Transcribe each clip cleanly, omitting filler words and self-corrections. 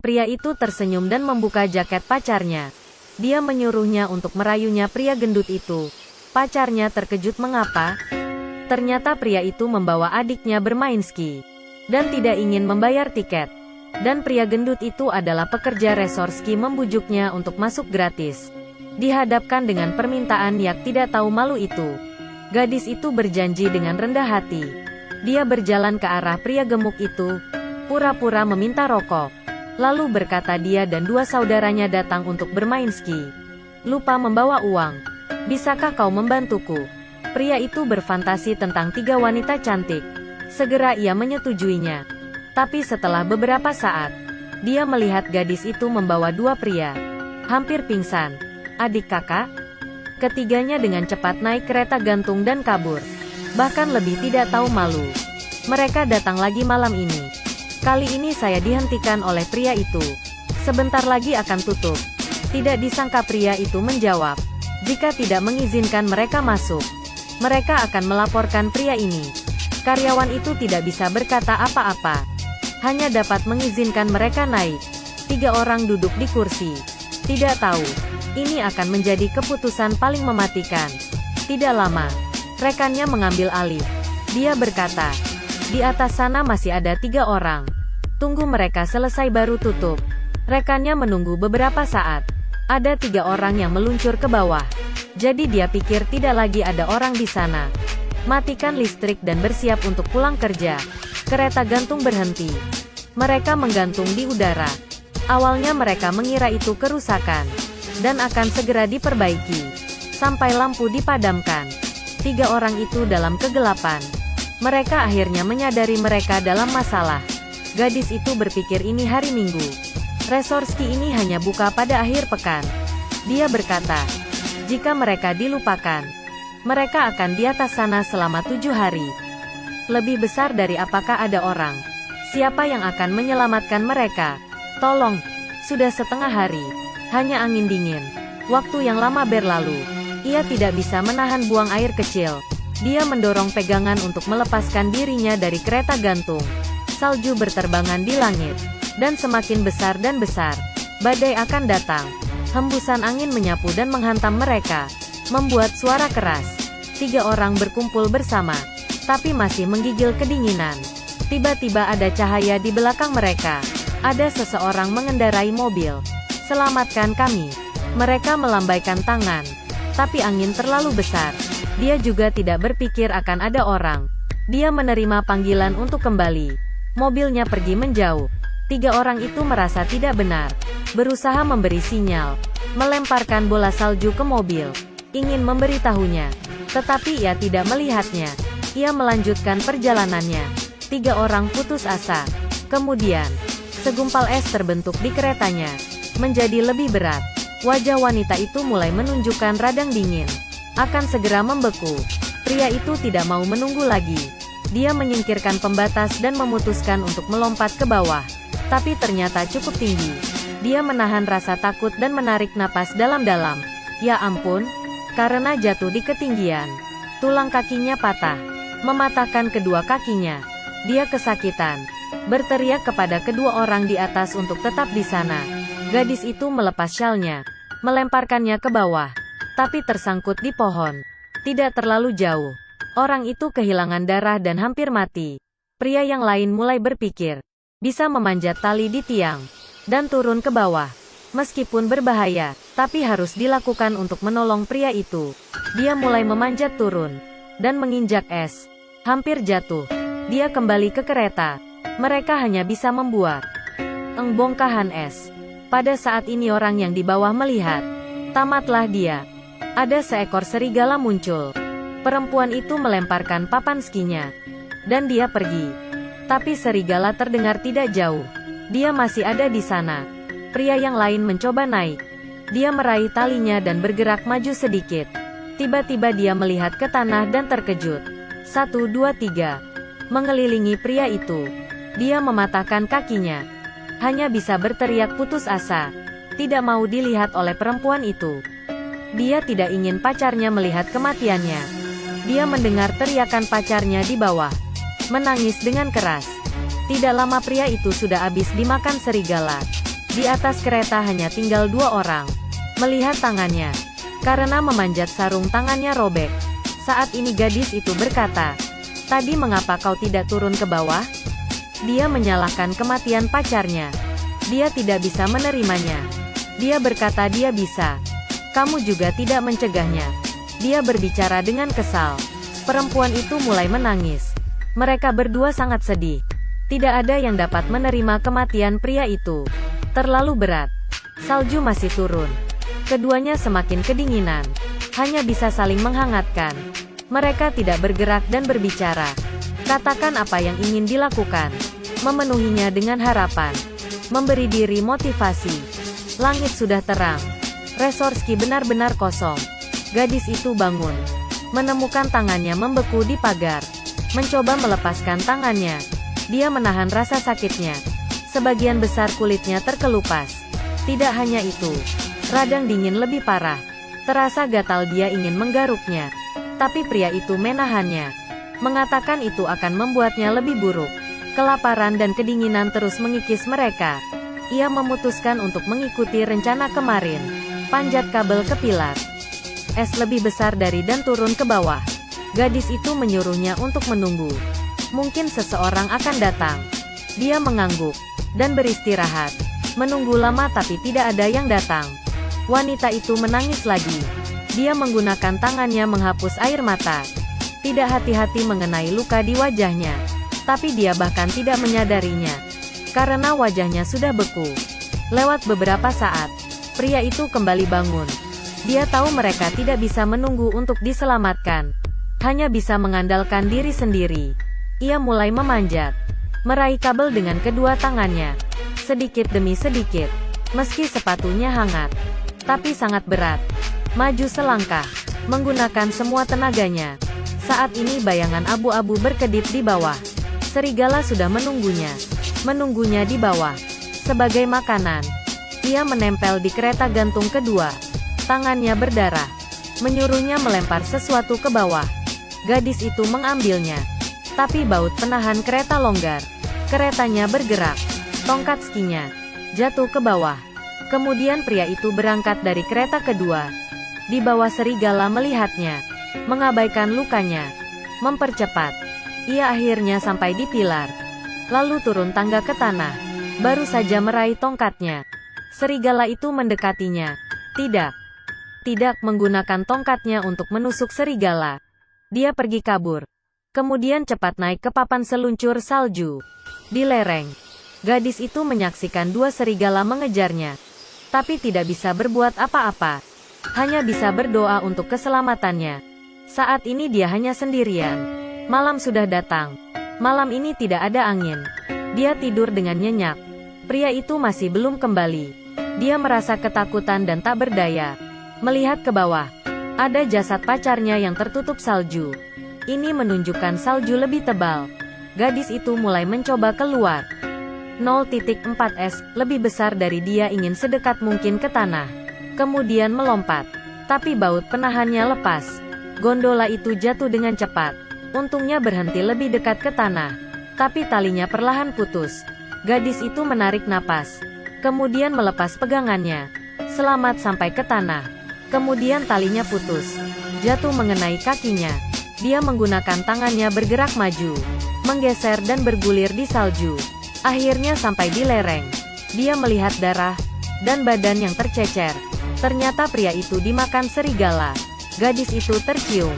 Pria itu tersenyum dan membuka jaket pacarnya. Dia menyuruhnya untuk merayunya pria gendut itu. Pacarnya terkejut mengapa? Ternyata pria itu membawa adiknya bermain ski. Dan tidak ingin membayar tiket. Dan pria gendut itu adalah pekerja resor ski membujuknya untuk masuk gratis. Dihadapkan dengan permintaan yang tidak tahu malu itu. Gadis itu berjanji dengan rendah hati. Dia berjalan ke arah pria gemuk itu, pura-pura meminta rokok. Lalu berkata dia dan dua saudaranya datang untuk bermain ski. Lupa membawa uang. Bisakah kau membantuku? Pria itu berfantasi tentang 3 wanita cantik. Segera ia menyetujuinya. Tapi setelah beberapa saat, dia melihat gadis itu membawa 2 pria. Hampir pingsan. Adik kakak? Ketiganya dengan cepat naik kereta gantung dan kabur. Bahkan lebih tidak tahu malu. Mereka datang lagi malam ini. Kali ini saya dihentikan oleh pria itu. Sebentar lagi akan tutup. Tidak disangka pria itu menjawab. Jika tidak mengizinkan mereka masuk, mereka akan melaporkan pria ini. Karyawan itu tidak bisa berkata apa-apa. Hanya dapat mengizinkan mereka naik. 3 orang duduk di kursi. Tidak tahu. Ini akan menjadi keputusan paling mematikan. Tidak lama. Rekannya mengambil alih. Dia berkata, di atas sana masih ada 3 orang. Tunggu mereka selesai baru tutup. Rekannya menunggu beberapa saat. Ada 3 orang yang meluncur ke bawah. Jadi dia pikir tidak lagi ada orang di sana. Matikan listrik dan bersiap untuk pulang kerja. Kereta gantung berhenti. Mereka menggantung di udara. Awalnya mereka mengira itu kerusakan. Dan akan segera diperbaiki. Sampai lampu dipadamkan. 3 orang itu dalam kegelapan. Mereka akhirnya menyadari mereka dalam masalah. Gadis itu berpikir ini hari Minggu. Resor ski ini hanya buka pada akhir pekan. Dia berkata, jika mereka dilupakan, mereka akan di atas sana selama 7 hari. Lebih besar dari apakah ada orang. Siapa yang akan menyelamatkan mereka? Tolong, sudah setengah hari. Hanya angin dingin. Waktu yang lama berlalu. Ia tidak bisa menahan buang air kecil. Dia mendorong pegangan untuk melepaskan dirinya dari kereta gantung. Salju berterbangan di langit. Dan semakin besar dan besar. Badai akan datang. Hembusan angin menyapu dan menghantam mereka. Membuat suara keras. 3 orang berkumpul bersama. Tapi masih menggigil kedinginan. Tiba-tiba ada cahaya di belakang mereka. Ada seseorang mengendarai mobil. Selamatkan kami. Mereka melambaikan tangan. Tapi angin terlalu besar. Dia juga tidak berpikir akan ada orang. Dia menerima panggilan untuk kembali. Mobilnya pergi menjauh. 3 orang itu merasa tidak benar. Berusaha memberi sinyal. Melemparkan bola salju ke mobil. Ingin memberitahunya. Tetapi ia tidak melihatnya. Ia melanjutkan perjalanannya. 3 orang putus asa. Kemudian, segumpal es terbentuk di keretanya. Menjadi lebih berat. Wajah wanita itu mulai menunjukkan radang dingin. Akan segera membeku. Pria itu tidak mau menunggu lagi. Dia menyingkirkan pembatas dan memutuskan untuk melompat ke bawah. Tapi ternyata cukup tinggi. Dia menahan rasa takut dan menarik napas dalam-dalam. Ya ampun, karena jatuh di ketinggian. Tulang kakinya patah. Mematahkan kedua kakinya. Dia kesakitan. Berteriak kepada kedua orang di atas untuk tetap di sana. Gadis itu melepas syalnya. Melemparkannya ke bawah. Tapi tersangkut di pohon. Tidak terlalu jauh. Orang itu kehilangan darah dan hampir mati. Pria yang lain mulai berpikir. Bisa memanjat tali di tiang. Dan turun ke bawah. Meskipun berbahaya, tapi harus dilakukan untuk menolong pria itu. Dia mulai memanjat turun. Dan menginjak es. Hampir jatuh. Dia kembali ke kereta. Mereka hanya bisa membuat bongkahan es. Pada saat ini orang yang di bawah melihat. Tamatlah dia. Ada seekor serigala muncul. Perempuan itu melemparkan papan skinya. Dan dia pergi. Tapi serigala terdengar tidak jauh. Dia masih ada di sana. Pria yang lain mencoba naik. Dia meraih talinya dan bergerak maju sedikit. Tiba-tiba dia melihat ke tanah dan terkejut. 1, 2, 3. Mengelilingi pria itu. Dia mematahkan kakinya. Hanya bisa berteriak putus asa. Tidak mau dilihat oleh perempuan itu. Dia tidak ingin pacarnya melihat kematiannya. Dia mendengar teriakan pacarnya di bawah. Menangis dengan keras. Tidak lama pria itu sudah habis dimakan serigala. Di atas kereta hanya tinggal 2 orang. Melihat tangannya, karena memanjat sarung tangannya robek. Saat ini gadis itu berkata, "Tadi mengapa kau tidak turun ke bawah?" Dia menyalahkan kematian pacarnya. Dia tidak bisa menerimanya. Dia berkata dia bisa. Kamu juga tidak mencegahnya. Dia berbicara dengan kesal. Perempuan itu mulai menangis. Mereka berdua sangat sedih. Tidak ada yang dapat menerima kematian pria itu. Terlalu berat. Salju masih turun. Keduanya semakin kedinginan. Hanya bisa saling menghangatkan. Mereka tidak bergerak dan berbicara. Katakan apa yang ingin dilakukan. Memenuhinya dengan harapan. Memberi diri motivasi. Langit sudah terang. Resor ski benar-benar kosong. Gadis itu bangun. Menemukan tangannya membeku di pagar. Mencoba melepaskan tangannya. Dia menahan rasa sakitnya. Sebagian besar kulitnya terkelupas. Tidak hanya itu. Radang dingin lebih parah. Terasa gatal, dia ingin menggaruknya. Tapi pria itu menahannya. Mengatakan itu akan membuatnya lebih buruk. Kelaparan dan kedinginan terus mengikis mereka. Ia memutuskan untuk mengikuti rencana kemarin. Panjat kabel ke pilar. Es lebih besar dari dan turun ke bawah. Gadis itu menyuruhnya untuk menunggu. Mungkin seseorang akan datang. Dia mengangguk dan beristirahat. Menunggu lama tapi tidak ada yang datang. Wanita itu menangis lagi. Dia menggunakan tangannya menghapus air mata. Tidak hati-hati mengenai luka di wajahnya. Tapi dia bahkan tidak menyadarinya. Karena wajahnya sudah beku. Lewat beberapa saat, pria itu kembali bangun. Dia tahu mereka tidak bisa menunggu untuk diselamatkan. Hanya bisa mengandalkan diri sendiri. Ia mulai memanjat. Meraih kabel dengan kedua tangannya. Sedikit demi sedikit. Meski sepatunya hangat. Tapi sangat berat. Maju selangkah. Menggunakan semua tenaganya. Saat ini bayangan abu-abu berkedip di bawah. Serigala sudah menunggunya. Menunggunya di bawah. Sebagai makanan. Ia menempel di kereta gantung kedua. Tangannya berdarah. Menyuruhnya melempar sesuatu ke bawah. Gadis itu mengambilnya. Tapi baut penahan kereta longgar. Keretanya bergerak. Tongkat skinya jatuh ke bawah. Kemudian pria itu berangkat dari kereta kedua. Di bawah serigala melihatnya. Mengabaikan lukanya. Mempercepat. Ia akhirnya sampai di pilar. Lalu turun tangga ke tanah. Baru saja meraih tongkatnya. Serigala itu mendekatinya. Tidak. Tidak menggunakan tongkatnya untuk menusuk serigala. Dia pergi kabur. Kemudian cepat naik ke papan seluncur salju. Di lereng. Gadis itu menyaksikan 2 serigala mengejarnya. Tapi tidak bisa berbuat apa-apa. Hanya bisa berdoa untuk keselamatannya. Saat ini dia hanya sendirian. Malam sudah datang. Malam ini tidak ada angin. Dia tidur dengan nyenyak. Pria itu masih belum kembali. Dia merasa ketakutan dan tak berdaya. Melihat ke bawah. Ada jasad pacarnya yang tertutup salju. Ini menunjukkan salju lebih tebal. Gadis itu mulai mencoba keluar. 0.4 s, lebih besar dari dia, ingin sedekat mungkin ke tanah. Kemudian melompat. Tapi baut penahannya lepas. Gondola itu jatuh dengan cepat. Untungnya berhenti lebih dekat ke tanah. Tapi talinya perlahan putus. Gadis itu menarik napas. Kemudian melepas pegangannya. Selamat sampai ke tanah. Kemudian talinya putus. Jatuh mengenai kakinya. Dia menggunakan tangannya bergerak maju. Menggeser dan bergulir di salju. Akhirnya sampai di lereng. Dia melihat darah dan badan yang tercecer. Ternyata pria itu dimakan serigala. Gadis itu tercium.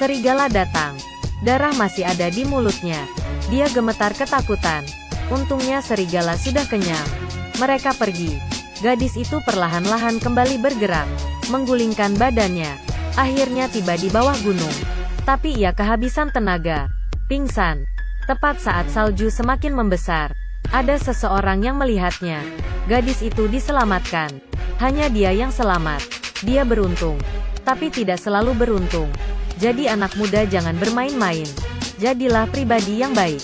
Serigala datang. Darah masih ada di mulutnya. Dia gemetar ketakutan. Untungnya serigala sudah kenyang. Mereka pergi. Gadis itu perlahan-lahan kembali bergerak. Menggulingkan badannya. Akhirnya tiba di bawah gunung. Tapi ia kehabisan tenaga. Pingsan. Tepat saat salju semakin membesar, ada seseorang yang melihatnya. Gadis itu diselamatkan. Hanya dia yang selamat. Dia beruntung. Tapi tidak selalu beruntung. Jadi anak muda jangan bermain-main. Jadilah pribadi yang baik.